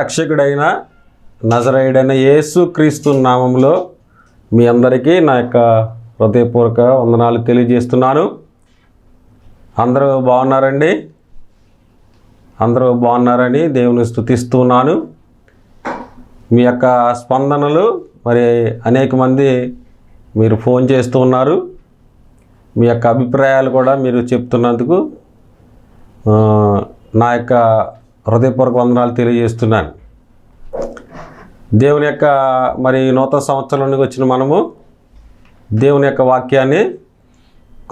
రక్షకుడైన నజరేయుడైన యేసుక్రీస్తు నామంలో మీ అందరికీ నా యొక్క హృదయపూర్వక వందనాలు తెలియజేస్తున్నాను. అందరూ బాగున్నారండి? అందరూ బాగున్నారని దేవుని స్తుతిస్తున్నాను. మీ యొక్క స్పందనలు మరి అనేక మంది మీరు ఫోన్ చేస్తూ ఉన్నారు. మీ యొక్క అభిప్రాయాలు కూడా మీరు చెప్తున్నందుకు నా యొక్క హృదయపూర్వక వందనాలు తెలియజేస్తున్నాను. దేవుని యొక్క మరి నూతన సంవత్సరంలోకి వచ్చిన మనము దేవుని యొక్క వాక్యాన్ని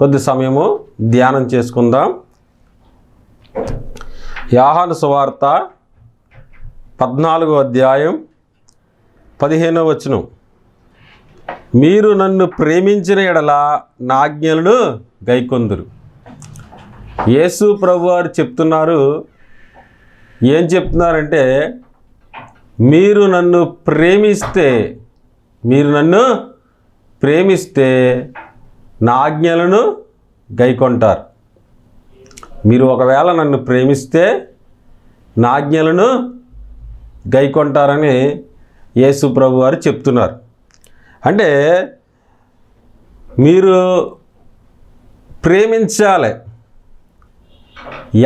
కొద్ది సమయము ధ్యానం చేసుకుందాం. యోహాను సువార్త 14వ అధ్యాయం 15వ వచనం. మీరు నన్ను ప్రేమించిన ఎడల నా ఆజ్ఞలను గైకొందురు. యేసు ప్రభువారు చెప్తున్నారు. ఏం చెప్తున్నారంటే, మీరు నన్ను ప్రేమిస్తే నా ఆజ్ఞలను గైకొంటారు. మీరు ఒకవేళ నన్ను ప్రేమిస్తే నా ఆజ్ఞలను గైకొంటారని యేసు ప్రభువారు చెప్తున్నారు. అంటే మీరు ప్రేమించాలి.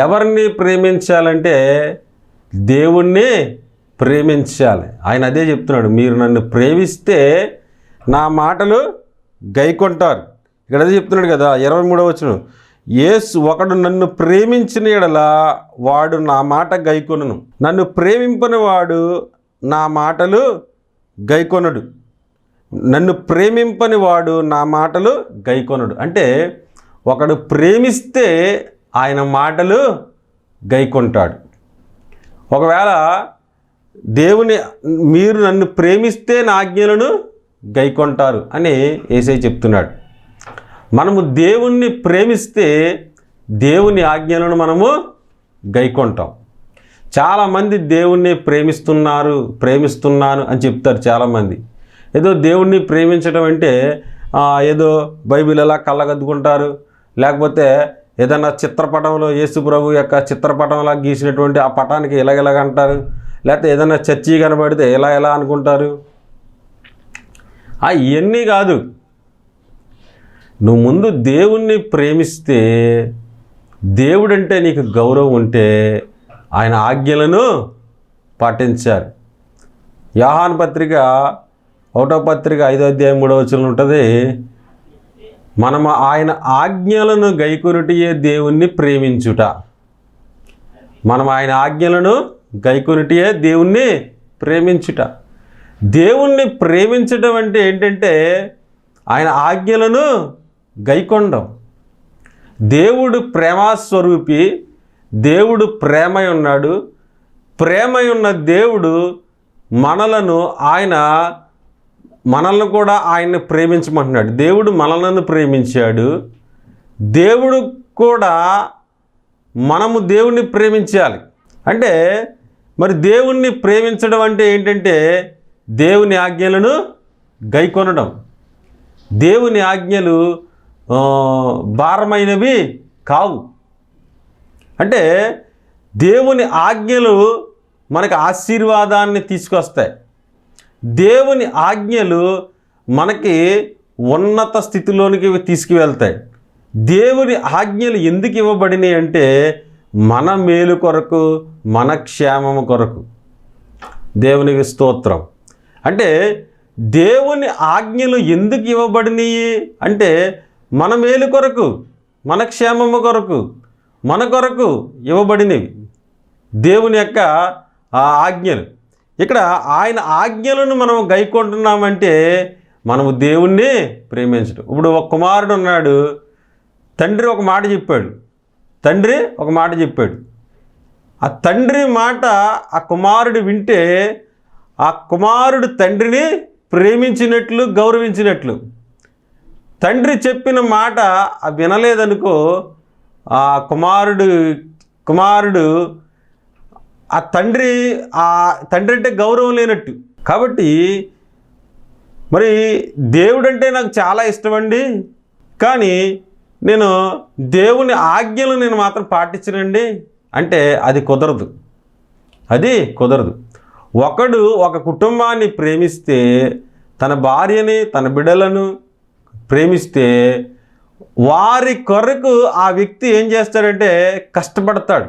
ఎవరిని ప్రేమించాలంటే దేవుణ్ణి ప్రేమించాలి. ఆయన అదే చెప్తున్నాడు, మీరు నన్ను ప్రేమిస్తే నా మాటలు గైకొంటారు. ఇక్కడ అదే చెప్తున్నాడు కదా 23వ వచనం. యేసు ఒకడు నన్ను ప్రేమించిన యెడల వాడు నా మాట గైకొనును, నన్ను ప్రేమింపని వాడు నా మాటలు గైకొనడు. నన్ను ప్రేమింపని వాడు నా మాటలు గైకొనడు. అంటే ఒకడు ప్రేమిస్తే ఆయన మాటలు గైకొంటాడు. ఒకవేళ మీరు నన్ను ప్రేమిస్తే నా ఆజ్ఞలను గైకొంటారు అని యేసయ్య చెప్తున్నాడు. మనము దేవుణ్ణి ప్రేమిస్తే దేవుని ఆజ్ఞలను మనము గైకొంటాం. చాలామంది దేవుణ్ణి ప్రేమిస్తున్నాను అని చెప్తారు. చాలామంది ఏదో దేవుణ్ణి ప్రేమించడం అంటే ఏదో బైబిల్ ఎలా కళ్ళగద్దుకుంటారు, లేకపోతే ఏదైనా చిత్రపటంలో యేసు ప్రభు యొక్క చిత్రపటంలా గీసినటువంటి ఆ పటానికి ఇలాగంటారు, లేకపోతే ఏదైనా చర్చి కనబడితే ఎలా అనుకుంటారు. ఇవన్నీ కాదు. నువ్వు ముందు దేవుణ్ణి ప్రేమిస్తే, దేవుడంటే నీకు గౌరవం ఉంటే ఆయన ఆజ్ఞలను పాటించాలి. యోహాను పత్రిక 1వ పత్రిక 5వ అధ్యాయం 3వ వచనం ఉంటుంది. మనము ఆయన ఆజ్ఞలను గైకొనుటయే దేవుణ్ణి ప్రేమించుట. మనం ఆయన ఆజ్ఞలను గైకొనుటయే దేవుణ్ణి ప్రేమించుట. దేవుణ్ణి ప్రేమించడం అంటే ఏంటంటే ఆయన ఆజ్ఞలను గైకొనడం. దేవుడు ప్రేమస్వరూపి, దేవుడు ప్రేమై ఉన్నాడు. ప్రేమై ఉన్న దేవుడు మనల్ని కూడా ఆయన్ని ప్రేమించమంటున్నాడు. దేవుడు మనలను ప్రేమించాడు. దేవుడు కూడా మనము దేవుణ్ణి ప్రేమించాలి. అంటే మరి దేవుణ్ణి ప్రేమించడం అంటే ఏంటంటే దేవుని ఆజ్ఞలను గైకొనడం. దేవుని ఆజ్ఞలు భారమైనవి కావు. అంటే దేవుని ఆజ్ఞలు మనకు ఆశీర్వాదాన్ని తీసుకొస్తాయి. దేవుని ఆజ్ఞలు మనకి ఉన్నత స్థితిలోనికి తీసుకువెళ్తాయి. దేవుని ఆజ్ఞలు ఎందుకు ఇవ్వబడినాయి అంటే మన మేలు కొరకు, మన క్షేమము కొరకు. దేవునికి స్తోత్రం. అంటే దేవుని ఆజ్ఞలు ఎందుకు ఇవ్వబడినాయి అంటే మన మేలు కొరకు, మన క్షేమము కొరకు, మన కొరకు ఇవ్వబడినవి దేవుని యొక్క ఆజ్ఞలు. ఇక్కడ ఆయన ఆజ్ఞలను మనం గైకొంటున్నామంటే మనము దేవుణ్ణి ప్రేమించడం. ఇప్పుడు ఒక కుమారుడు ఉన్నాడు. తండ్రి ఒక మాట చెప్పాడు. ఆ తండ్రి మాట ఆ కుమారుడు వింటే ఆ కుమారుడు తండ్రిని ప్రేమించినట్లు, గౌరవించినట్లు. తండ్రి చెప్పిన మాట వినలేదనుకో, ఆ కుమారుడు ఆ తండ్రి అంటే గౌరవం లేనట్టు. కాబట్టి మరి దేవుడంటే నాకు చాలా ఇష్టమండి, కానీ నేను దేవుని ఆజ్ఞలు మాత్రం పాటించనండి అంటే అది కుదరదు. ఒకడు ఒక కుటుంబాన్ని ప్రేమిస్తే, తన భార్యని తన బిడ్డలను ప్రేమిస్తే వారి కొరకు ఆ వ్యక్తి ఏం చేస్తాడంటే కష్టపడతాడు.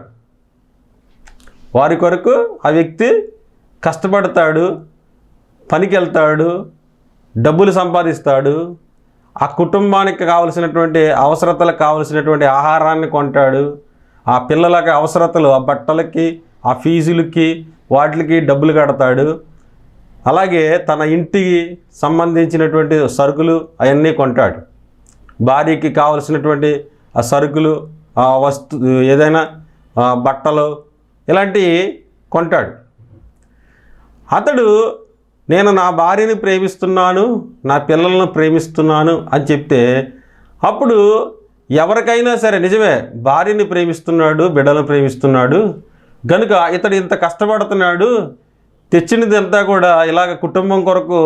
వారి కొరకు ఆ వ్యక్తి కష్టపడతాడు, పనికి వెళ్తాడు, డబ్బులు సంపాదిస్తాడు, ఆ కుటుంబానికి కావలసినటువంటి అవసరతలకు కావలసినటువంటి ఆహారాన్ని కొంటాడు, ఆ పిల్లలకి అవసరతలు, ఆ బట్టలకి, ఆ ఫీజులకి, వాటికి డబ్బులు కడతాడు. అలాగే తన ఇంటికి సంబంధించినటువంటి సరుకులు అవన్నీ కొంటాడు. భార్యకి కావలసినటువంటి ఆ సరుకులు, ఆ ఏదైనా బట్టలు ఇలాంటివి కొంటాడు. అతడు నేను నా భార్యని ప్రేమిస్తున్నాను, నా పిల్లలను ప్రేమిస్తున్నాను అని చెప్తే అప్పుడు ఎవరికైనా సరే నిజమే భార్యని ప్రేమిస్తున్నాడు, బిడ్డలను ప్రేమిస్తున్నాడు కనుక ఇతడు ఇంత కష్టపడుతున్నాడు, తెచ్చినదంతా కూడా ఇలాగ కుటుంబం కొరకు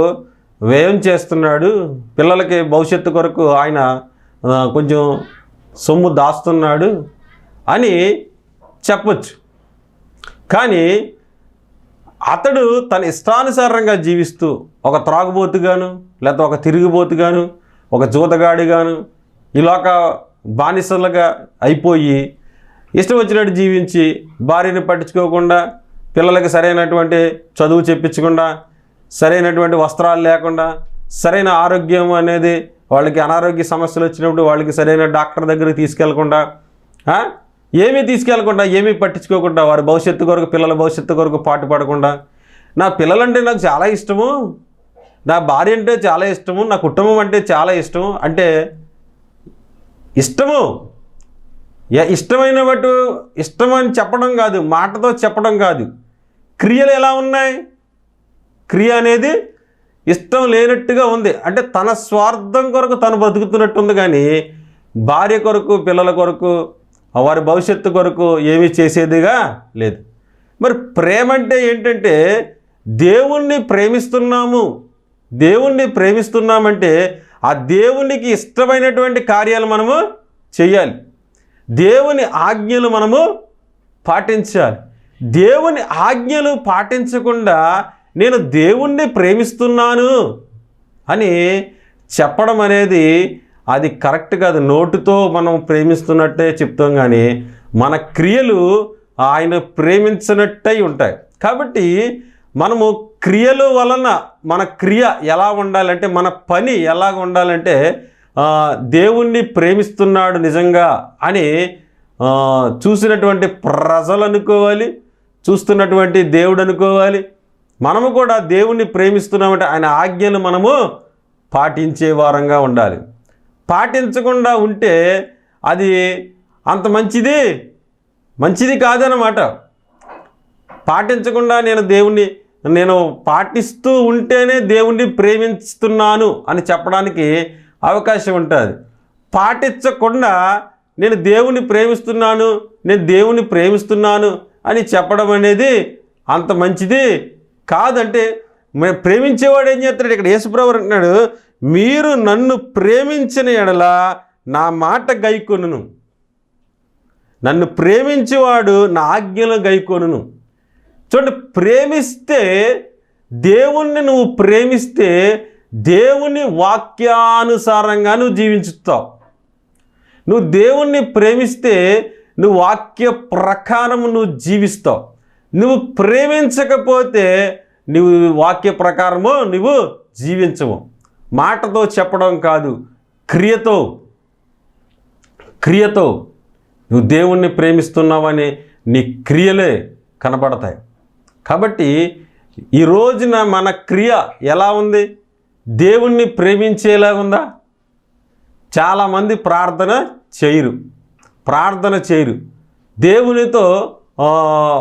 వ్యయం చేస్తున్నాడు, పిల్లలకి భవిష్యత్తు కొరకు ఆయన కొంచెం సొమ్ము దాస్తున్నాడు అని చెప్పొచ్చు. కానీ అతడు తన ఇష్టానుసారంగా జీవిస్తూ ఒక త్రాగుబోతుగాను, లేకపోతే ఒక తిరుగుబోతుగాను, ఒక జూతగాడిగాను, ఇలాక బానిసలుగా అయిపోయి ఇష్టం వచ్చినట్టు జీవించి భార్యని పట్టించుకోకుండా, పిల్లలకి సరైనటువంటి చదువు చెప్పించకుండా, సరైనటువంటి వస్త్రాలు లేకుండా, సరైన ఆరోగ్యం అనేది వాళ్ళకి అనారోగ్య సమస్యలు వచ్చినప్పుడు వాళ్ళకి సరైన డాక్టర్ దగ్గరికి తీసుకెళ్లకుండా, ఏమీ తీసుకెళ్లకుండా, ఏమీ పట్టించుకోకుండా, వారి భవిష్యత్తు కొరకు, పిల్లల భవిష్యత్తు కొరకు పాటుపడకుండా, నా పిల్లలంటే నాకు చాలా ఇష్టము, నా భార్య అంటే చాలా ఇష్టము, నా కుటుంబం అంటే చాలా ఇష్టము అంటే ఇష్టము ఇష్టమైన బట్టు ఇష్టమని చెప్పడం కాదు, మాటతో చెప్పడం కాదు, క్రియలు ఎలా ఉన్నాయి? క్రియ అనేది ఇష్టం లేనట్టుగా ఉంది. అంటే తన స్వార్థం కొరకు తను బతుకుతున్నట్టుంది కానీ భార్య కొరకు, పిల్లల కొరకు, వారి భవిష్యత్తు కొరకు ఏమీ చేసేదిగా లేదు. మరి ప్రేమ అంటే ఏంటంటే దేవుణ్ణి ప్రేమిస్తున్నామంటే ఆ దేవునికి ఇష్టమైనటువంటి కార్యాలు మనము చేయాలి, దేవుని ఆజ్ఞలు మనము పాటించాలి. దేవుని ఆజ్ఞలు పాటించకుండా నేను దేవుణ్ణి ప్రేమిస్తున్నాను అని చెప్పడం అనేది అది కరెక్ట్ కాదు. నోటితో మనం ప్రేమిస్తున్నట్టే చెప్తాం కానీ మన క్రియలు ఆయన ప్రేమించినట్టయి ఉంటాయి. కాబట్టి మనము క్రియల వలన మన క్రియ ఎలా ఉండాలంటే, మన పని ఎలాగ ఉండాలంటే దేవుణ్ణి ప్రేమిస్తున్నాడు నిజంగా అని చూసినటువంటి ప్రజలు అనుకోవాలి, చూస్తున్నటువంటి దేవుడు అనుకోవాలి. మనము కూడా దేవుణ్ణి ప్రేమిస్తున్నామంటే ఆయన ఆజ్ఞలు మనము పాటించే వారంగా ఉండాలి. పాటించకుండా ఉంటే అది అంత మంచిది కాదన్నమాట. పాటించకుండా నేను పాటిస్తూ ఉంటేనే దేవుణ్ణి ప్రేమిస్తున్నాను అని చెప్పడానికి అవకాశం ఉంటుంది. పాటించకుండా నేను దేవుణ్ణి ప్రేమిస్తున్నాను అని చెప్పడం అనేది అంత మంచిది కాదంటే ప్రేమించేవాడు ఏం చేస్తాడు? ఇక్కడ యేసుప్రభు అంటున్నాడు, మీరు నన్ను ప్రేమించిన ఎడల నా మాట గైకొనును. నన్ను ప్రేమించేవాడు నా ఆజ్ఞలు గైకొనును. చూడండి, ప్రేమిస్తే దేవుణ్ణి నువ్వు ప్రేమిస్తే దేవుని వాక్యానుసారంగా నువ్వు జీవించుతావు. నువ్వు దేవుణ్ణి ప్రేమిస్తే నువ్వు వాక్య ప్రకారం నువ్వు జీవిస్తావు. నువ్వు ప్రేమించకపోతే నువ్వు వాక్య ప్రకారము నువ్వు జీవించవు. మాటతో చెప్పడం కాదు, క్రియతో నువ్వు దేవుణ్ణి ప్రేమిస్తున్నావని నీ క్రియలే కనబడతాయి. కాబట్టి ఈ రోజున మన క్రియ ఎలా ఉంది? దేవుణ్ణి ప్రేమించేలా ఉందా? చాలామంది ప్రార్థన చేయరు, దేవునితో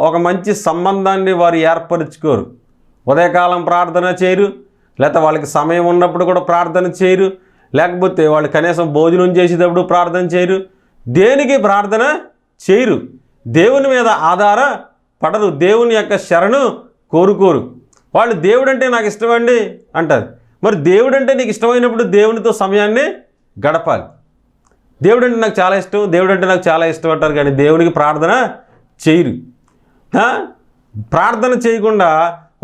ఒక మంచి సంబంధాన్ని వారు ఏర్పరచుకోరు. ఉదయకాలం ప్రార్థన చేయరు, లేకపోతే వాళ్ళకి సమయం ఉన్నప్పుడు కూడా ప్రార్థన చేయరు, లేకపోతే వాళ్ళు కనీసం భోజనం చేసేటప్పుడు ప్రార్థన చేయరు. దేనికి ప్రార్థన చేయరు? దేవుని మీద ఆధారపడరు, దేవుని యొక్క శరణు కోరుకోరు. వాళ్ళు దేవుడు అంటే నాకు ఇష్టమండి అంటారు. మరి దేవుడు అంటే నీకు ఇష్టమైనప్పుడు దేవునితో సమయాన్ని గడపాలి. దేవుడు అంటే నాకు చాలా ఇష్టం అంటారు కానీ దేవునికి ప్రార్థన చేయరు. ప్రార్థన చేయకుండా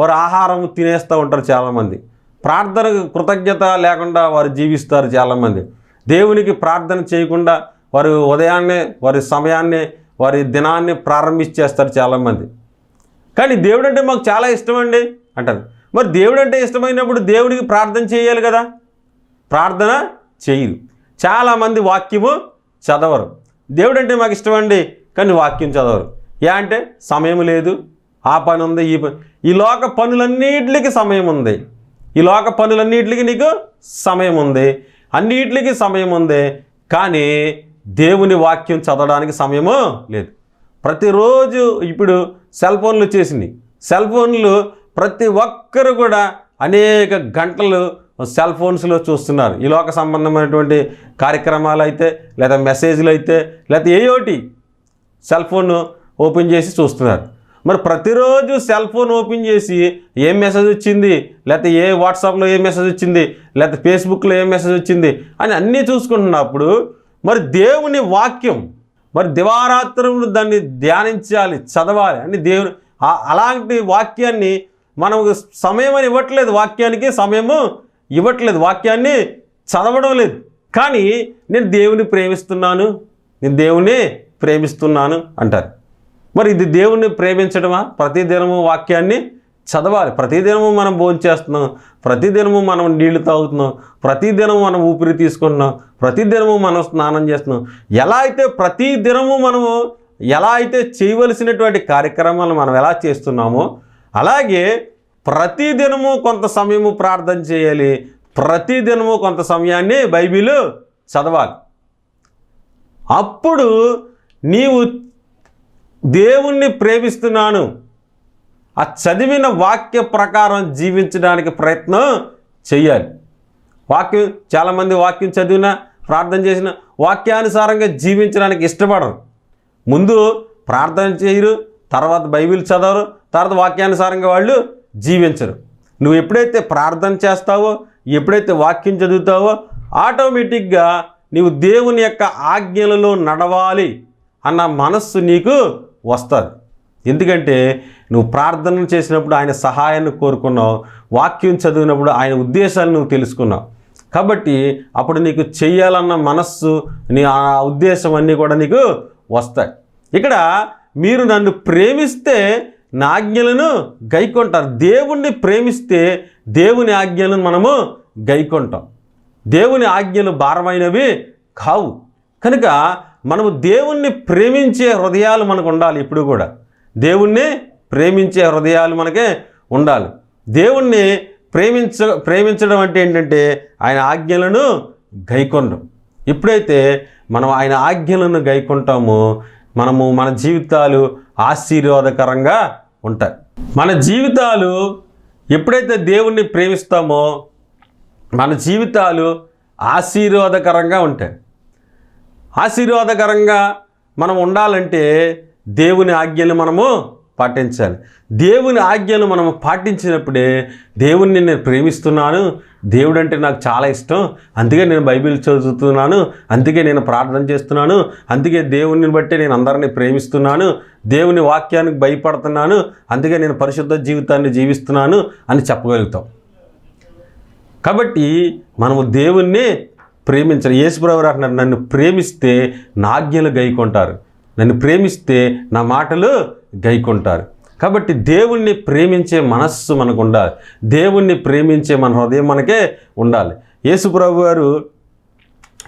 వారు ఆహారం తినేస్తూ ఉంటారు చాలామంది. ప్రార్థనకు కృతజ్ఞత లేకుండా వారు జీవిస్తారు చాలామంది. దేవునికి ప్రార్థన చేయకుండా వారు ఉదయాన్నే వారి సమయాన్నే వారి దినాన్ని ప్రారంభించేస్తారు చాలామంది. కానీ దేవుడు అంటే మాకు చాలా ఇష్టమండి అంటారు. మరి దేవుడు అంటే ఇష్టమైనప్పుడు దేవుడికి ప్రార్థన చేయాలి కదా, ప్రార్థన చేయరు. చాలామంది వాక్యము చదవరు. దేవుడు అంటే మాకు ఇష్టమండి కానీ వాక్యం చదవరు. అంటే సమయం లేదు, ఆ పని ఉంది, ఈ లోక పనులన్నిటికీ సమయం ఉంది. ఈ లోక పనులన్నిటికీ నీకు సమయం ఉంది, అన్నిటికీ సమయం ఉంది. కానీ దేవుని వాక్యం చదవడానికి సమయము లేదు. ప్రతిరోజు ఇప్పుడు సెల్ ఫోన్లు వచ్చేసింది. సెల్ ఫోన్లు ప్రతి ఒక్కరు కూడా అనేక గంటలు సెల్ ఫోన్స్లో చూస్తున్నారు. ఈ లోక సంబంధమైనటువంటి కార్యక్రమాలు అయితే, లేదా మెసేజ్లు అయితే, లేదా ఏయోటి సెల్ ఫోన్ ఓపెన్ చేసి చూస్తున్నారు. మరి ప్రతిరోజు సెల్ ఫోన్ ఓపెన్ చేసి ఏం మెసేజ్ వచ్చింది, లేకపోతే ఏ వాట్సాప్లో ఏ మెసేజ్ వచ్చింది, లేకపోతే ఫేస్బుక్లో ఏ మెసేజ్ వచ్చింది అని అన్నీ చూసుకుంటున్నప్పుడు మరి దేవుని వాక్యం మరి దివారాత్రములు దాన్ని ధ్యానించాలి, చదవాలి అని దేవుని అలాంటి వాక్యాన్ని మనకు సమయం అని ఇవ్వట్లేదు. వాక్యానికి సమయము ఇవ్వట్లేదు, వాక్యాన్ని చదవడం లేదు. కానీ నేను దేవుని ప్రేమిస్తున్నాను, నేను దేవుని ప్రేమిస్తున్నాను అంటారు. మరి ఇది దేవుణ్ణి ప్రేమించడమా? ప్రతిదినము వాక్యాన్ని చదవాలి. ప్రతిదినము మనం భోంచేస్తున్నాం, ప్రతిదినము మనం నీళ్లు తాగుతున్నాం, ప్రతిదినము మనం ఊపిరి తీసుకుంటున్నాం, ప్రతిదినము మనం స్నానం చేస్తున్నాం. ఎలా అయితే ప్రతిదినము మనము ఎలా అయితే చేయవలసినటువంటి కార్యక్రమాలు మనం ఎలా చేస్తున్నామో అలాగే ప్రతిదినము కొంత సమయము ప్రార్థన చేయాలి, ప్రతిదినము కొంత సమయాన్ని బైబిల్ చదవాలి. అప్పుడు నీవు దేవుణ్ణి ప్రేమిస్తున్నాను, ఆ చదివిన వాక్య ప్రకారం జీవించడానికి ప్రయత్నం చేయాలి. వాక్యం చాలామంది వాక్యం చదివినా ప్రార్థన చేసిన వాక్యానుసారంగా జీవించడానికి ఇష్టపడరు. ముందు ప్రార్థన చేయరు, తర్వాత బైబిల్ చదవరు, తర్వాత వాక్యానుసారంగా వాళ్ళు జీవించరు. నువ్వు ఎప్పుడైతే ప్రార్థన చేస్తావో, ఎప్పుడైతే వాక్యం చదువుతావో ఆటోమేటిక్గా నీవు దేవుని యొక్క ఆజ్ఞలలో నడవాలి అన్న మనస్సు నీకు వస్తుంది. ఎందుకంటే నువ్వు ప్రార్థన చేసినప్పుడు ఆయన సహాయాన్ని కోరుకున్నావు, వాక్యం చదివినప్పుడు ఆయన ఉద్దేశాలు నువ్వు తెలుసుకున్నావు. కాబట్టి అప్పుడు నీకు చెయ్యాలన్న మనస్సు, నీ ఆ ఉద్దేశం అన్నీ కూడా నీకు వస్తాయి. ఇక్కడ మీరు నన్ను ప్రేమిస్తే నా ఆజ్ఞలను గైకొంటారు. దేవుణ్ణి ప్రేమిస్తే దేవుని ఆజ్ఞలను మనము గైకొంటాం. దేవుని ఆజ్ఞలు భారమైనవి కావు. కనుక మనము దేవుణ్ణి ప్రేమించే హృదయాలు మనకు ఉండాలి. ఇప్పుడు కూడా దేవుణ్ణి ప్రేమించే హృదయాలు మనకే ఉండాలి. దేవుణ్ణి ప్రేమించడం అంటే ఏంటంటే ఆయన ఆజ్ఞలను గైకొనడం. ఎప్పుడైతే మనం ఆయన ఆజ్ఞలను గైకొంటామో మన జీవితాలు ఆశీర్వాదకరంగా ఉంటాయి. మన జీవితాలు ఎప్పుడైతే దేవుణ్ణి ప్రేమిస్తామో మన జీవితాలు ఆశీర్వాదకరంగా ఉంటాయి. ఆశీర్వాదకరంగా మనం ఉండాలంటే దేవుని ఆజ్ఞలు మనము పాటించాలి. దేవుని ఆజ్ఞలు మనము పాటించినప్పుడే దేవుణ్ణి నేను ప్రేమిస్తున్నాను, దేవుడు అంటే నాకు చాలా ఇష్టం, అందుకే నేను బైబిల్ చదువుతున్నాను, అందుకే నేను ప్రార్థన చేస్తున్నాను, అందుకే దేవుని బట్టి నేను అందరినీ ప్రేమిస్తున్నాను, దేవుని వాక్యానికి భయపడుతున్నాను, అందుకే నేను పరిశుద్ధ జీవితాన్ని జీవిస్తున్నాను అని చెప్పగలుగుతాం. కాబట్టి మనము దేవుణ్ణి ప్రేమించాలి. యేసుప్రభువు అంటున్నారు, నన్ను ప్రేమిస్తే నా ఆజ్ఞలు గైకొంటారు, నన్ను ప్రేమిస్తే నా మాటలు గైకొంటారు. కాబట్టి దేవుణ్ణి ప్రేమించే మనస్సు మనకు ఉండాలి, దేవుణ్ణి ప్రేమించే మన హృదయం మనకే ఉండాలి. యేసుప్రభువు గారు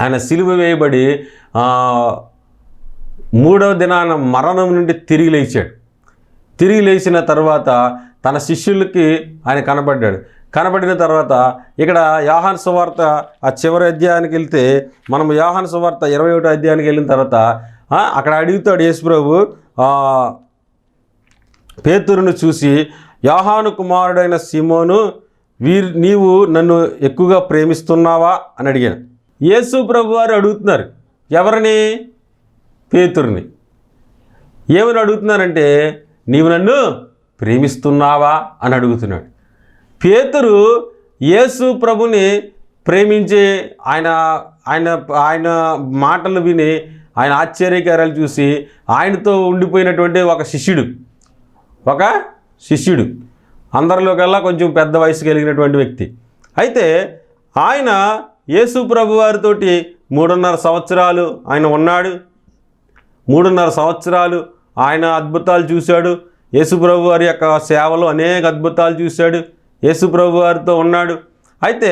ఆయన సిలువ వేయబడి 3వ దినాన మరణం నుండి తిరిగి లేచాడు. తిరిగి లేచిన తర్వాత తన శిష్యులకి ఆయన కనబడిన తర్వాత ఇక్కడ యోహాను సువార్త ఆ చివరి అధ్యాయానికి వెళ్తే మనం యోహాను సువార్త 21వ అధ్యాయానికి వెళ్ళిన తర్వాత అక్కడ అడుగుతాడు యేసుప్రభు పేతురును చూసి, యోహాను కుమారుడైన సీమోను, నీవు నన్ను ఎక్కువగా ప్రేమిస్తున్నావా అని అడిగాను. యేసుప్రభు వారు అడుగుతున్నారు ఎవరిని? పేతురుని. ఏమని అడుగుతున్నారంటే నీవు నన్ను ప్రేమిస్తున్నావా అని అడుగుతున్నాడు. పేతురు యేసు ప్రభుని ప్రేమించే ఆయన మాటలు విని ఆయన ఆశ్చర్యకార్యాలు చూసి ఆయనతో ఉండిపోయినటువంటి ఒక శిష్యుడు అందరిలోకల్లా కొంచెం పెద్ద వయసు కలిగినటువంటి వ్యక్తి. అయితే ఆయన యేసు ప్రభు వారితోటి 3.5 సంవత్సరాలు ఆయన ఉన్నాడు. 3.5 సంవత్సరాలు ఆయన అద్భుతాలు చూశాడు. యేసు ప్రభు వారి యొక్క సేవలో అనేక అద్భుతాలు చూశాడు. యేసు ప్రభు వారితో ఉన్నాడు. అయితే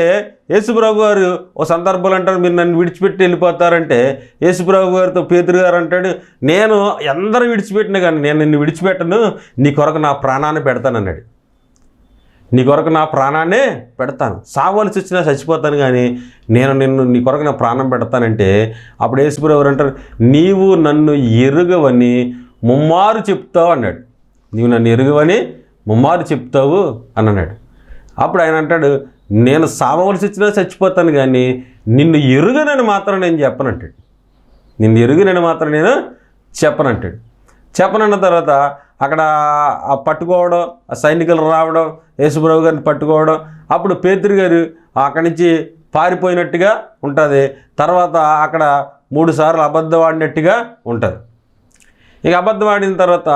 యేసు ప్రభు వారు ఓ సందర్భాలు అంటారు, మీరు నన్ను విడిచిపెట్టి వెళ్ళిపోతారంటే యేసు ప్రభు వారితో పేతురు గారు అంటాడు, నేను అందరూ విడిచిపెట్టినా కానీ నేను నిన్ను విడిచిపెట్టను, నీ కొరకు నా ప్రాణాన్ని పెడతానన్నాడు. నీ కొరకు నా ప్రాణాన్నే పెడతాను, సావాల్సి వచ్చినా చచ్చిపోతాను కానీ నీ కొరకు నా ప్రాణం పెడతానంటే అప్పుడు యేసు ప్రభు వారు అంటారు, నీవు నన్ను ఎరుగవని ముమ్మారు చెప్తావు అన్నాడు. నీవు నన్ను ఎరుగవని ముమ్మారు చెప్తావు అని అన్నాడు. అప్పుడు ఆయన అంటాడు, నేను సావవలసి వచ్చినా చచ్చిపోతాను కానీ నిన్ను ఎరుగనని మాత్రం నేను చెప్పనంటాడు. నిన్ను ఎరుగనని మాత్రం నేను చెప్పనంటాడు. చెప్పనన్న తర్వాత అక్కడ పట్టుకోవడం, ఆ సైనికులు రావడం, యేసుప్రభు గారిని పట్టుకోవడం, అప్పుడు పేతురు గారు అక్కడి నుంచి పారిపోయినట్టుగా ఉంటుంది. తర్వాత అక్కడ 3 సార్లు అబద్ధం ఆడినట్టుగా ఉంటుంది. ఇక అబద్ధం ఆడిన తర్వాత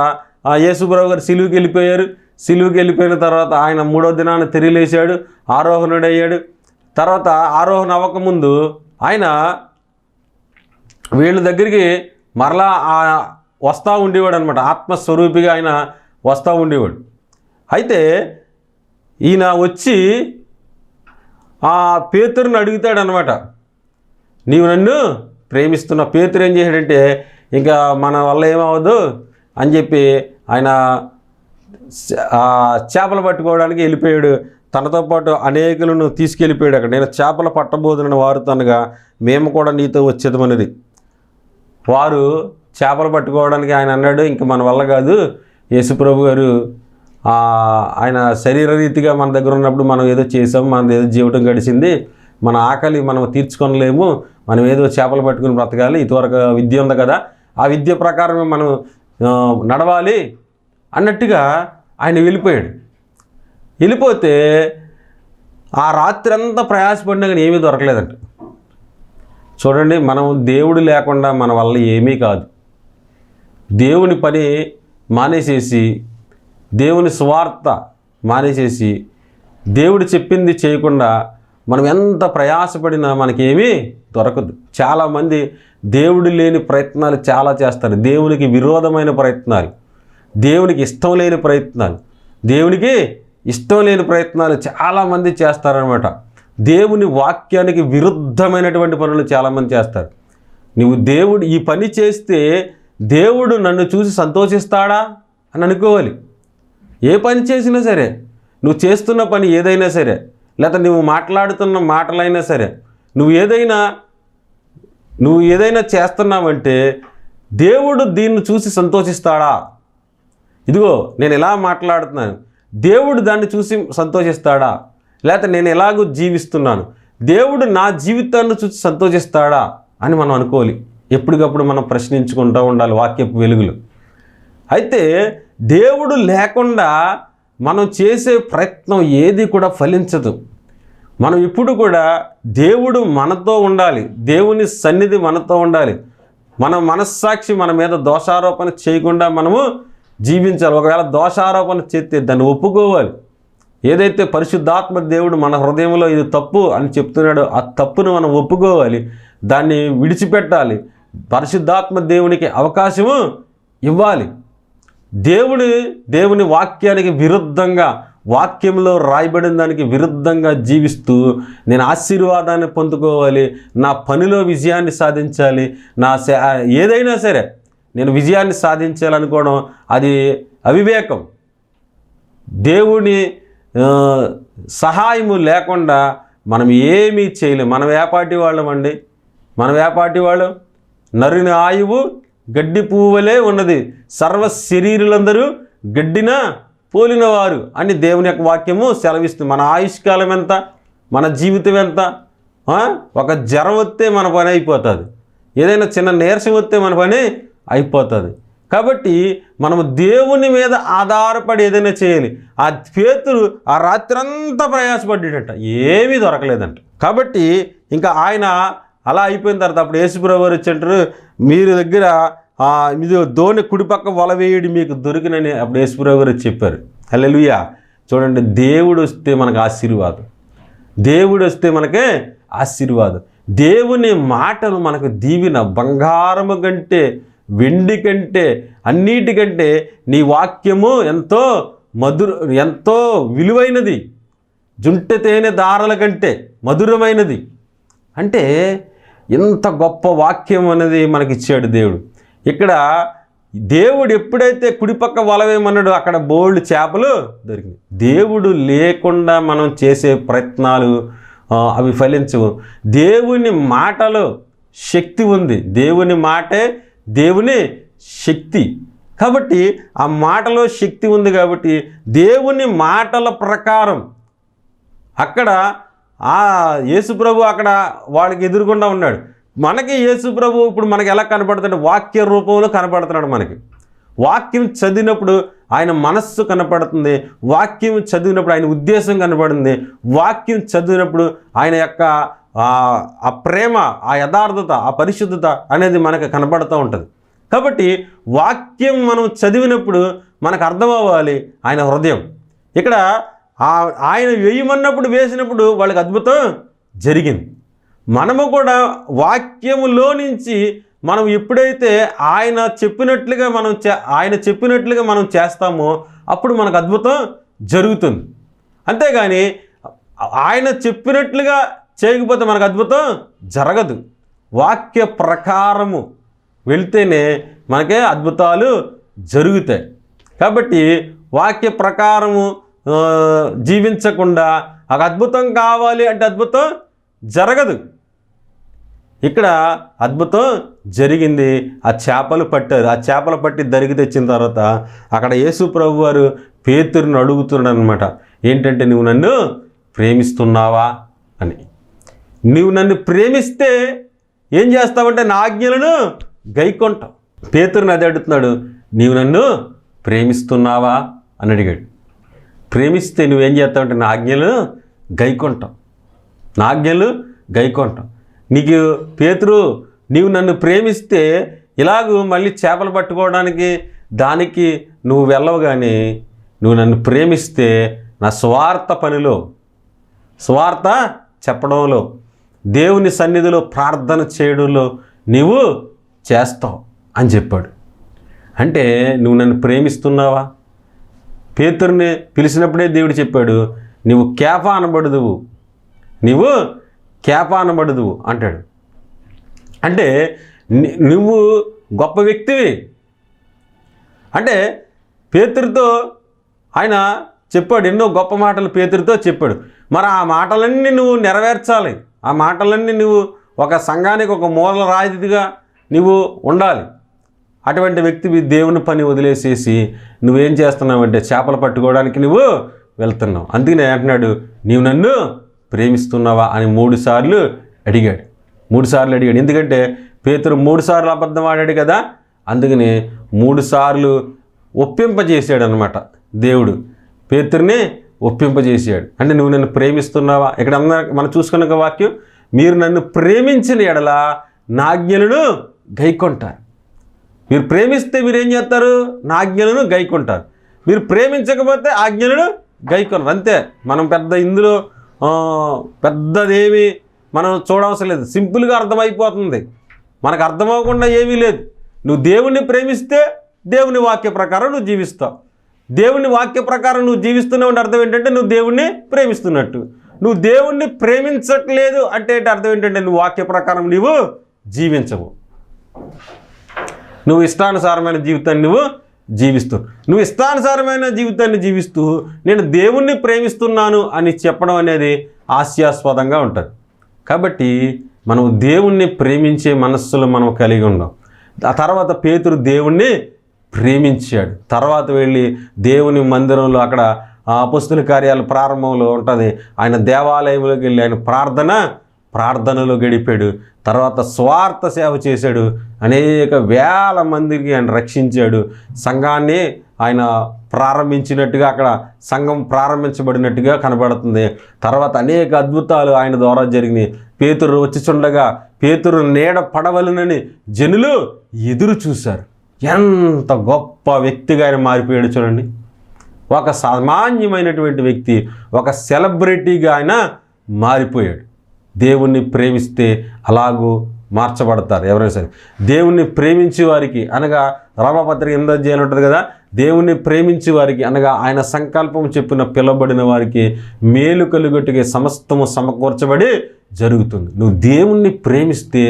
యేసుప్రభు గారు సిలువుకి వెళ్ళిపోయారు. సిలువుకి వెళ్ళిపోయిన తర్వాత ఆయన 3వ దినాన్ని తిరిగిలేశాడు, ఆరోహణుడయ్యాడు. తర్వాత ఆరోహణ అవ్వకముందు ఆయన వీళ్ళ దగ్గరికి మరలా వస్తూ ఉండేవాడు అనమాట. ఆత్మస్వరూపిగా ఆయన వస్తూ ఉండేవాడు. అయితే ఈయన వచ్చి ఆ పేతురుని అడుగుతాడనమాట, నీవు నన్ను ప్రేమిస్తున్నా. పేతురు ఏం చేశాడంటే ఇంకా మన వల్ల ఏమవ్వదు అని చెప్పి ఆయన చేపలు పట్టుకోవడానికి వెళ్ళిపోయాడు. తనతో పాటు అనేకులను తీసుకెళ్ళిపోయాడు. అక్కడ నేను చేపలు పట్టబోదునని వారితో అనగా మేము కూడా నీతో వచ్చేదమన్నది. వారు చేపలు పట్టుకోవడానికి ఆయన అన్నాడు, ఇంక మన వల్ల కాదు, యేసుప్రభు గారు ఆయన శరీరరీతిగా మన దగ్గర ఉన్నప్పుడు మనం ఏదో చేసాం, మన ఏదో జీవితం గడిచింది, మన ఆకలి మనం తీర్చుకొనలేము, మనం ఏదో చేపలు పట్టుకుని బ్రతకాలి, ఇదివరకు విద్య ఉంది కదా, ఆ విద్య ప్రకారమే మనం నడవాలి అన్నట్టుగా ఆయన వెళ్ళిపోయాడు. వెళ్ళిపోతే ఆ రాత్రి అంతా ప్రయాసపడినా కానీ ఏమీ దొరకలేదంట. చూడండి, మనం దేవుడు లేకుండా మన వల్ల ఏమీ కాదు. దేవుని పని మానేసేసి, దేవుని స్వార్థ మానేసేసి, దేవుడు చెప్పింది చేయకుండా మనం ఎంత ప్రయాసపడినా మనకేమీ దొరకదు. చాలామంది దేవుడు లేని ప్రయత్నాలు చాలా చేస్తారు. దేవునికి విరోధమైన ప్రయత్నాలు, దేవునికి ఇష్టం లేని ప్రయత్నాలు, దేవునికి ఇష్టం లేని ప్రయత్నాలు చాలామంది చేస్తారనమాట. దేవుని వాక్యానికి విరుద్ధమైనటువంటి పనులు చాలామంది చేస్తారు. నువ్వు దేవుడు ఈ పని చేస్తే దేవుడు నన్ను చూసి సంతోషిస్తాడా అని అనుకోవాలి. ఏ పని చేసినా సరే, నువ్వు చేస్తున్న పని ఏదైనా సరే, లేకపోతే నువ్వు మాట్లాడుతున్న మాటలైనా సరే, నువ్వు ఏదైనా చేస్తున్నావంటే దేవుడు దీన్ని చూసి సంతోషిస్తాడా? ఇదిగో నేను ఎలా మాట్లాడుతున్నాను, దేవుడు దాన్ని చూసి సంతోషిస్తాడా? లేకపోతే నేను ఎలాగో జీవిస్తున్నాను, దేవుడు నా జీవితాన్ని చూసి సంతోషిస్తాడా అని మనం అనుకోవాలి. ఎప్పటికప్పుడు మనం ప్రశ్నించుకుంటూ ఉండాలి వాక్యపు వెలుగులు. అయితే దేవుడు లేకుండా మనం చేసే ప్రయత్నం ఏది కూడా ఫలించదు. మనం ఇప్పుడు కూడా దేవుడు మనతో ఉండాలి, దేవుని సన్నిధి మనతో ఉండాలి. మన మనస్సాక్షి మన మీద దోషారోపణ చేయకుండా మనము జీవించాలి. ఒకవేళ దోషారోపణ చేస్తే దాన్ని ఒప్పుకోవాలి. ఏదైతే పరిశుద్ధాత్మ దేవుడు మన హృదయంలో ఇది తప్పు అని చెప్తున్నాడో ఆ తప్పును మనం ఒప్పుకోవాలి, దాన్ని విడిచిపెట్టాలి. పరిశుద్ధాత్మ దేవునికి అవకాశము ఇవ్వాలి. దేవుని వాక్యానికి విరుద్ధంగా, వాక్యంలో రాయబడిన దానికి విరుద్ధంగా జీవిస్తూ నేను ఆశీర్వాదాన్ని పొందుకోవాలి, నా పనిలో విజయాన్ని సాధించాలి, ఏదైనా సరే నేను విజయాన్ని సాధించాలనుకోవడం అది అవివేకం. దేవుని సహాయము లేకుండా మనం ఏమీ చేయలేం. మనం ఏపాటి వాళ్ళమండి? మనం ఏపాటి వాళ్ళు? నరుని ఆయువు గడ్డి పువ్వులే ఉన్నది, సర్వ శరీరులందరూ గడ్డిన పోలినవారు అని దేవుని యొక్క వాక్యము సెలవిస్తుంది. మన ఆయుష్కాలం ఎంత, మన జీవితం ఎంత? ఒక జ్వరం వస్తే మన పని అయిపోతుంది, ఏదైనా చిన్న నీరసం వస్తే మన పని అయిపోతుంది. కాబట్టి మనము దేవుని మీద ఆధారపడి ఏదైనా చేయాలి. ఆ పేతురు ఆ రాత్రంతా ప్రయాసపడ్డాడట, ఏమీ దొరకలేదంట. కాబట్టి ఇంకా ఆయన అలా అయిపోయిన తర్వాత అప్పుడు యేసుప్రభు వారు వచ్చి మీరు దగ్గర ఇది దోణి కుడిపక్క వల వేయుడి మీకు దొరికినని అప్పుడు యేసుప్రభు గారు చెప్పారు. హల్లెలూయా. చూడండి, దేవుడు వస్తే మనకు ఆశీర్వాదం, దేవుడు వస్తే మనకే ఆశీర్వాదం. దేవుని మాటలు మనకు దీవెన. బంగారము కంటే, వెండి కంటే, అన్నిటికంటే నీ వాక్యము ఎంతో విలువైనది, జుంటె తేనె దారల కంటే మధురమైనది. అంటే ఎంత గొప్ప వాక్యం అనేది మనకిచ్చాడు దేవుడు. ఇక్కడ దేవుడు ఎప్పుడైతే కుడిపక్క వలవేమన్నాడు, అక్కడ బోల్డ్ చేపలు దొరికింది. దేవుడు లేకుండా మనం చేసే ప్రయత్నాలు అవి ఫలించవు. దేవుని మాటలో శక్తి ఉంది. దేవుని మాటే దేవుని శక్తి. కాబట్టి ఆ మాటలో శక్తి ఉంది. కాబట్టి దేవుని మాటల ప్రకారం అక్కడ ఆ యేసుప్రభు అక్కడ వాడికి ఎదురుకుండా ఉన్నాడు. మనకి యేసుప్రభు ఇప్పుడు మనకి ఎలా కనపడుతున్నాడు? వాక్య రూపంలో కనపడుతున్నాడు. మనకి వాక్యం చదివినప్పుడు ఆయన మనస్సు కనపడుతుంది, వాక్యం చదివినప్పుడు ఆయన ఉద్దేశం కనపడుతుంది, వాక్యం చదివినప్పుడు ఆయన యొక్క ఆ ప్రేమ, ఆ యథార్థత, ఆ పరిశుద్ధత అనేది మనకు కనపడుతూ ఉంటుంది. కాబట్టి వాక్యం మనం చదివినప్పుడు మనకు అర్థం అవ్వాలి ఆయన హృదయం. ఇక్కడ ఆయన వేయమన్నప్పుడు వేసినప్పుడు వాళ్ళకి అద్భుతం జరిగింది. మనము కూడా వాక్యములో నుంచి మనం ఎప్పుడైతే ఆయన చెప్పినట్లుగా మనం చేస్తామో అప్పుడు మనకు అద్భుతం జరుగుతుంది. అంతేగాని ఆయన చెప్పినట్లుగా చేయకపోతే మనకు అద్భుతం జరగదు. వాక్య ప్రకారము వెళ్తేనే మనకే అద్భుతాలు జరుగుతాయి. కాబట్టి వాక్య ప్రకారము జీవించకుండా ఒక అద్భుతం కావాలి అంటే అద్భుతం జరగదు. ఇక్కడ అద్భుతం జరిగింది. ఆ చేపలు పట్టారు. ఆ చేపలు పట్టి దరికి తెచ్చిన తర్వాత అక్కడ యేసు ప్రభు వారు పేతురుని అడుగుతున్నాడు అనమాట. ఏంటంటే, నువ్వు నన్ను ప్రేమిస్తున్నావా అని. నువ్వు నన్ను ప్రేమిస్తే ఏం చేస్తావంటే నా ఆజ్ఞలను గైకొంటావు. పేతురుని అది అడుగుతున్నాడు, నీవు నన్ను ప్రేమిస్తున్నావా అని అడిగాడు. ప్రేమిస్తే నువ్వేం చేస్తావంటే నా ఆజ్ఞలు గైకొంటావు, నా ఆజ్ఞలు గైకొంటావు. నీకు పేతురు, నీవు నన్ను ప్రేమిస్తే ఇలాగూ మళ్ళీ చేపలు పట్టుకోవడానికి దానికి నువ్వు వెళ్ళవు, కానీ నువ్వు నన్ను ప్రేమిస్తే నా స్వార్థ పనిలో, స్వార్థ చెప్పడంలో, దేవుని సన్నిధిలో ప్రార్థన చేయడంలో నీవు చేస్తావు అని చెప్పాడు. అంటే నువ్వు నన్ను ప్రేమిస్తున్నావా? పేతురుని పిలిచినప్పుడే దేవుడు చెప్పాడు, నువ్వు కేఫా అనబడదువు, నీవు కేఫా అనబడదువు అంటాడు. అంటే నువ్వు గొప్ప వ్యక్తివి. అంటే పేతురుతో ఆయన చెప్పాడు, ఎన్నో గొప్ప మాటలు పేతురుతో చెప్పాడు. మరి ఆ మాటలన్నీ నువ్వు నెరవేర్చాలి. ఆ మాటలన్నీ నువ్వు ఒక సంఘానికి ఒక మూల రాయితీగా నువ్వు ఉండాలి. అటువంటి వ్యక్తివి దేవుని పని వదిలేసేసి నువ్వేం చేస్తున్నావంటే చేపలు పట్టుకోవడానికి నువ్వు వెళ్తున్నావు. అందుకనే అంటున్నాడు, నీవు నన్ను ప్రేమిస్తున్నావా అని 3 సార్లు అడిగాడు. 3 సార్లు అడిగాడు. ఎందుకంటే పేతురు 3 సార్లు అబద్ధం ఆడాడు కదా, అందుకని 3 సార్లు ఒప్పింపజేశాడు అనమాట దేవుడు. పేతురుని ఒప్పింపజేసాడు. అంటే నువ్వు నన్ను ప్రేమిస్తున్నావా? ఇక్కడ మనం చూసుకున్న వాక్యం, మీరు నన్ను ప్రేమించిన ఎడల నా ఆజ్ఞలను గైకొంటారు. మీరు ప్రేమిస్తే మీరేం చేస్తారు? నా ఆజ్ఞలను గైకొంటారు. మీరు ప్రేమించకపోతే ఆజ్ఞలను గైకొనరు. అంతే. మనం ఇందులో పెద్దదేమి మనం చూడవసరం లేదు. సింపుల్గా అర్థమైపోతుంది. మనకు అర్థమవకుండా ఏమీ లేదు. నువ్వు దేవుణ్ణి ప్రేమిస్తే దేవుని వాక్య ప్రకారం నువ్వు జీవిస్తావు. దేవుని వాక్య ప్రకారం నువ్వు జీవిస్తున్నావు అంటే అర్థం ఏంటంటే నువ్వు దేవుణ్ణి ప్రేమిస్తున్నట్టు. నువ్వు దేవుణ్ణి ప్రేమించట్లేదు అంటే అర్థం ఏంటంటే నువ్వు వాక్య ప్రకారం నువ్వు జీవించవు. నువ్వు ఇష్టానుసారమైన జీవితాన్ని నువ్వు ఇష్టానుసారమైన జీవితాన్ని జీవిస్తూ నేను దేవుణ్ణి ప్రేమిస్తున్నాను అని చెప్పడం అనేది హాస్యాస్పదంగా ఉంటుంది. కాబట్టి మనం దేవుణ్ణి ప్రేమించే మనస్సులో మనం కలిగి ఉన్నాం. ఆ తర్వాత పేతురు దేవుణ్ణి ప్రేమించాడు. తర్వాత వెళ్ళి దేవుని మందిరంలో అక్కడ అపొస్తలుల కార్యాల ప్రారంభంలో ఉంటుంది, ఆయన దేవాలయంలోకి వెళ్ళి ఆయన ప్రార్థనలో గడిపాడు. తర్వాత స్వార్థ సేవ చేశాడు. అనేక వేల మందికి ఆయన రక్షించాడు. సంఘాన్ని ఆయన ప్రారంభించినట్టుగా అక్కడ సంఘం ప్రారంభించబడినట్టుగా కనబడుతుంది. తర్వాత అనేక అద్భుతాలు ఆయన ద్వారా జరిగినాయి. పేతురు వచ్చిచుండగా పేతురు నీడ పడవలనని జనులు ఎదురు చూశారు. ఎంత గొప్ప వ్యక్తిగా ఆయన మారిపోయాడు చూడండి. ఒక సామాన్యమైనటువంటి వ్యక్తి ఒక సెలబ్రిటీగా ఆయన మారిపోయాడు. దేవుణ్ణి ప్రేమిస్తే అలాగూ మార్చబడతారు ఎవరైనా సరే. దేవుణ్ణి ప్రేమించే వారికి అనగా రోమాపత్రిక 8వ అధ్యాయం ఉంటుంది కదా, దేవుణ్ణి ప్రేమించే వారికి అనగా ఆయన సంకల్పం చెప్పిన పిలువబడిన వారికి మేలు కలుగొట్టుకే సమస్తము సమకూర్చబడి జరుగుతుంది. నువ్వు దేవుణ్ణి ప్రేమిస్తే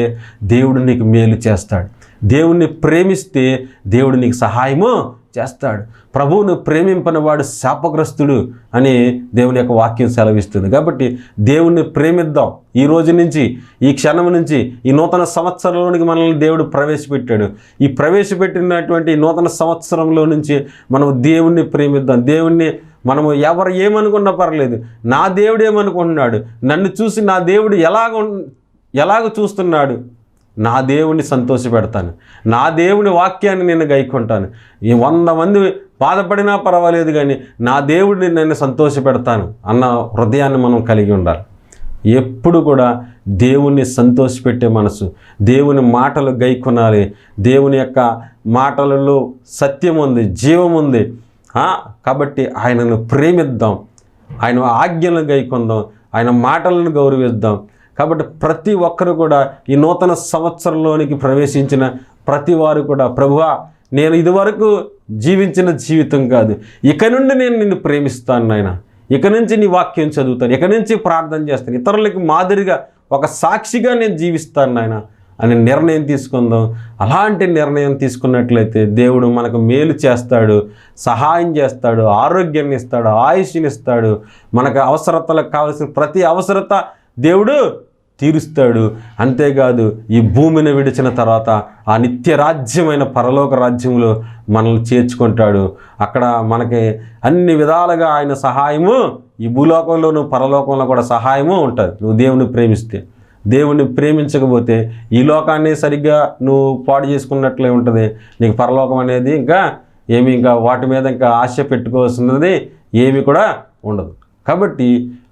దేవుడు నీకు మేలు చేస్తాడు. దేవుణ్ణి ప్రేమిస్తే దేవుడు నీకు సహాయము చేస్తాడు. ప్రభువును ప్రేమింపని వాడు శాపగ్రస్తుడు అని దేవుని యొక్క వాక్యం సెలవిస్తుంది. కాబట్టి దేవుణ్ణి ప్రేమిద్దాం. ఈ రోజు నుంచి, ఈ క్షణం నుంచి, ఈ నూతన సంవత్సరంలోనికి మనల్ని దేవుడు ప్రవేశపెట్టాడు. ఈ ప్రవేశపెట్టినటువంటి నూతన సంవత్సరంలో నుంచి మనం దేవుణ్ణి ప్రేమిద్దాం. దేవుణ్ణి మనము ఎవరు ఏమనుకున్నా పర్లేదు, నా దేవుడు ఏమనుకుంటున్నాడు, నన్ను చూసి నా దేవుడు ఎలాగ చూస్తున్నాడు, నా దేవుని సంతోషపెడతాను, నా దేవుని వాక్యాన్ని నేను గైకొంటాను. ఈ 100 మంది బాధపడినా పర్వాలేదు కానీ నా దేవుడిని నేను సంతోషపెడతాను అన్న హృదయాన్ని మనం కలిగి ఉండాలి. ఎప్పుడు కూడా దేవుణ్ణి సంతోషపెట్టే మనసు, దేవుని మాటలు గైకొనాలి. దేవుని యొక్క మాటలలో సత్యం ఉంది, జీవం ఉంది. కాబట్టి ఆయనను ప్రేమిద్దాం, ఆయన ఆజ్ఞలను గైకొందాం, ఆయన మాటలను గౌరవిద్దాం. కాబట్టి ప్రతి ఒక్కరు కూడా ఈ నూతన సంవత్సరంలోనికి ప్రవేశించిన ప్రతి వారు కూడా, ప్రభువా నేను ఇదివరకు జీవించిన జీవితం కాదు, ఇక నుండి నేను నిన్ను ప్రేమిస్తాను నాయన, ఇక నుంచి నీ వాక్యం చదువుతాను, ఇక నుంచి ప్రార్థన చేస్తాను, ఇతరులకి మాదిరిగా ఒక సాక్షిగా నేను జీవిస్తాను నాయన అని నిర్ణయం తీసుకుందాం. అలాంటి నిర్ణయం తీసుకున్నట్లయితే దేవుడు మనకు మేలు చేస్తాడు, సహాయం చేస్తాడు, ఆరోగ్యాన్ని ఇస్తాడు, ఆయుష్ని ఇస్తాడు. మనకు అవసరతలకు కావాల్సిన ప్రతి అవసరత దేవుడు తీరుస్తాడు. అంతేకాదు ఈ భూమిని విడిచిన తర్వాత ఆ నిత్య రాజ్యమైన పరలోక రాజ్యంలో మనల్ని చేర్చుకుంటాడు. అక్కడ మనకి అన్ని విధాలుగా ఆయన సహాయము ఈ భూలోకంలోనూ పరలోకంలో కూడా సహాయము ఉంటుంది నువ్వు దేవుని ప్రేమిస్తే. దేవుణ్ణి ప్రేమించకపోతే ఈ లోకాన్ని సరిగ్గా నువ్వు పాడు చేసుకున్నట్లే ఉంటుంది. నీకు పరలోకం అనేది ఇంకా వాటి మీద ఇంకా ఆశ పెట్టుకోవాల్సినది ఏమి కూడా ఉండదు. కాబట్టి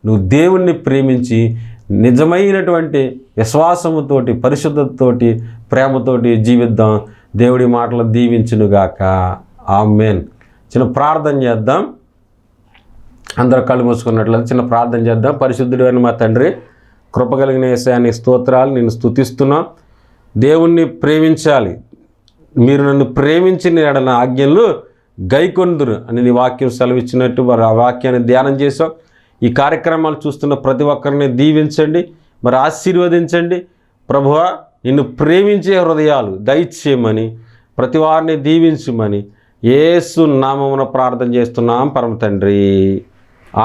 నువ్వు దేవుణ్ణి ప్రేమించి నిజమైనటువంటి విశ్వాసముతోటి, పరిశుద్ధతతోటి, ప్రేమతోటి జీవిద్దాం. దేవుడి మాటలు దీవించునుగాక. ఆమేన్. చిన్న ప్రార్థన చేద్దాం. అందరూ కళ్ళు మూసుకున్నట్లయితే చిన్న ప్రార్థన చేద్దాం. పరిశుద్ధుడు అని మా తండ్రి, కృపగలిగిన యేసయ్యా స్తోత్రాలు, నేను స్తుతిస్తున్నాం. దేవుణ్ణి ప్రేమించాలి, మీరు నన్ను ప్రేమించిన ఎడల ఆజ్ఞలు గైకొందురు అని నీ వాక్యం సెలవిచ్చినట్టు మరి ఆ వాక్యాన్ని ధ్యానం చేసాం. ఈ కార్యక్రమాలు చూస్తున్న ప్రతి ఒక్కరిని దీవించండి, మరి ఆశీర్వదించండి. ప్రభువా నిన్ను ప్రేమించే హృదయాలు దయచేయమని, ప్రతి వారిని దీవించమని యేసు నామమున ప్రార్థన చేస్తున్నాం పరమ తండ్రి.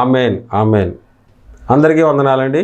ఆమెన్. ఆమెన్. అందరికీ వందనాలండి.